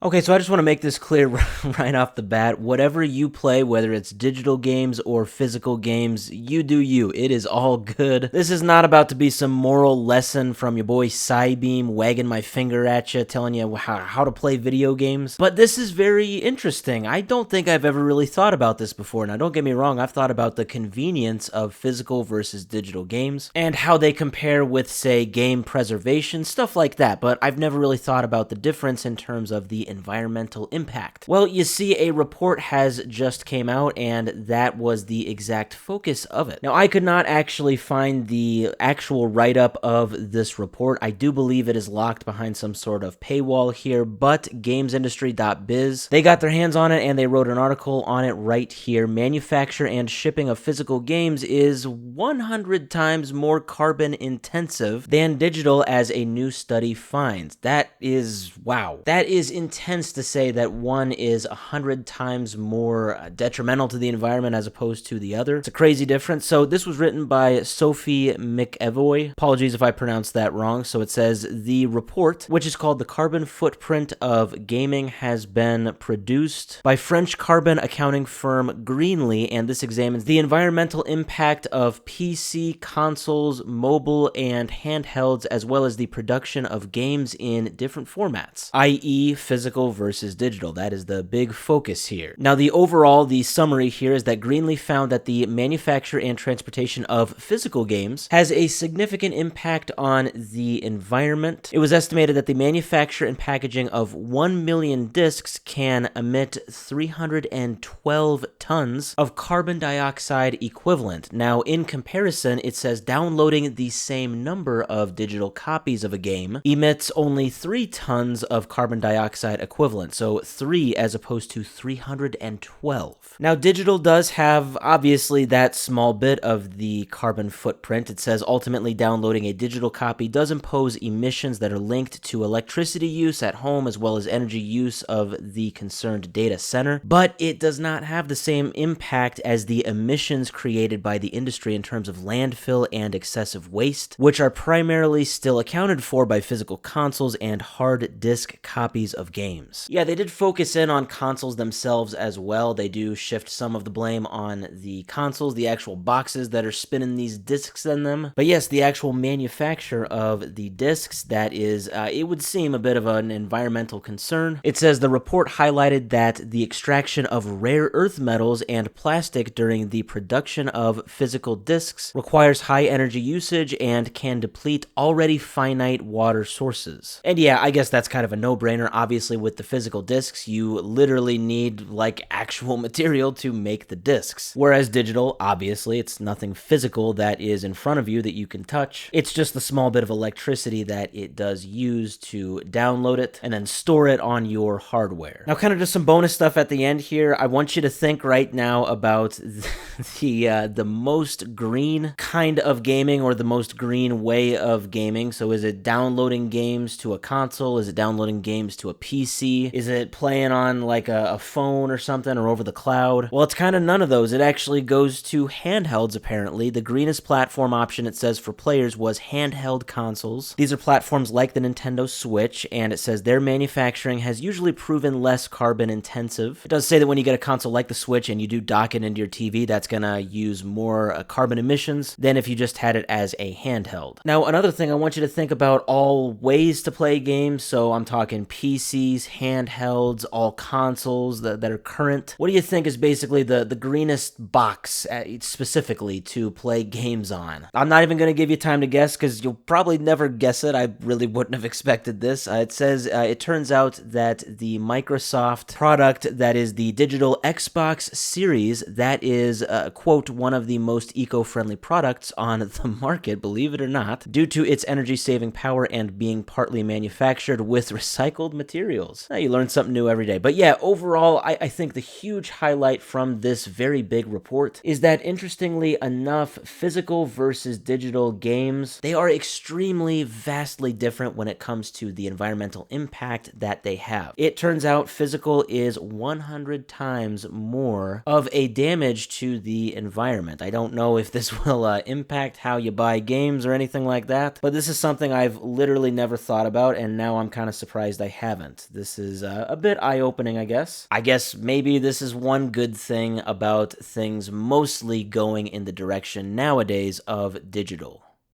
Okay, so I just want to make this clear right off the bat. Whatever you play, whether it's digital games or physical games, you do you. It is all good. This is not about to be some moral lesson from your boy Cybeam wagging my finger at you, telling you how to play video games. But this is very interesting. I don't think I've ever really thought about this before. Now, don't get me wrong, I've thought about the convenience of physical versus digital games and how they compare with, say, game preservation, stuff like that. But I've never really thought about the difference in terms of the environmental impact. Well, you see, a report has just came out, and that was the exact focus of it. Now, I could not actually find the actual write-up of this report. I do believe it is locked behind some sort of paywall here, but gamesindustry.biz, they got their hands on it, and they wrote an article on it right here. Manufacture and shipping of physical games is 100 times more carbon intensive than digital, as a new study finds. That is, wow. That is intense to say that one is 100 times more detrimental to the environment as opposed to the other. It's a crazy difference. So this was written by Sophie McEvoy. Apologies if I pronounced that wrong. So it says the report, which is called The Carbon Footprint of Gaming, has been produced by French carbon accounting firm Greenly, and this examines the environmental impact of PC, consoles, mobile, and handhelds, as well as the production of games in different formats, i.e. physical versus digital. That is the big focus here. Now, the summary here is that Greenly found that the manufacture and transportation of physical games has a significant impact on the environment. It was estimated that the manufacture and packaging of 1 million discs can emit 312 tons of carbon dioxide equivalent. Now, in comparison, it says downloading the same number of digital copies of a game emits only 3 tons of carbon dioxide equivalent, so 3 as opposed to 312. Now, digital does have, obviously, that small bit of the carbon footprint. It says ultimately downloading a digital copy does impose emissions that are linked to electricity use at home as well as energy use of the concerned data center, but it does not have the same impact as the emissions created by the industry in terms of landfill and excessive waste, which are primarily still accounted for by physical consoles and hard disk copies of games. Yeah, they did focus in on consoles themselves as well. They do shift some of the blame on the consoles, the actual boxes that are spinning these discs in them. But yes, the actual manufacture of the discs, that is, it would seem a bit of an environmental concern. It says the report highlighted that the extraction of rare earth metals and plastic during the production of physical discs requires high energy usage and can deplete already finite water sources. And yeah, I guess that's kind of a no-brainer. Obviously, with the physical discs, you literally need like actual material to make the discs. Whereas digital, obviously, it's nothing physical that is in front of you that you can touch. It's just the small bit of electricity that it does use to download it and then store it on your hardware. Now, kind of just some bonus stuff at the end here. I want you to think right now about the most green kind of gaming, or the most green way of gaming. So is it downloading games to a console? Is it downloading games to a PC? Is it playing on like a phone or something, or over the cloud? Well, it's kind of none of those. It actually goes to handhelds, apparently. The greenest platform option, it says, for players was handheld consoles. These are platforms like the Nintendo Switch, and it says their manufacturing has usually proven less carbon intensive. It does say that when you get a console like the Switch and you do dock it into your TV, that's going to use more carbon emissions than if you just had it as a handheld. Now, another thing I want you to think about, all ways to play games. So I'm talking PCs, handhelds, all consoles that are current. What do you think is basically the greenest box specifically to play games on? I'm not even going to give you time to guess because you'll probably never guess it. I really wouldn't have expected this. It says it turns out that the Microsoft product that is the digital Xbox Series, that is, quote, one of the most eco-friendly products on the market, believe it or not, due to its energy-saving power and being partly manufactured with recycled materials. Now, you learn something new every day. But yeah, overall, I think the huge highlight from this very big report is that, interestingly enough, physical versus digital games, they are extremely vastly different when it comes to the environmental impact that they have. It turns out physical is 100 times more of a damage to the environment. I don't know if this will impact how you buy games or anything like that, but this is something I've literally never thought about, and now I'm kind of surprised I haven't. This is a bit eye-opening, I guess. I guess maybe this is one good thing about things mostly going in the direction nowadays of digital.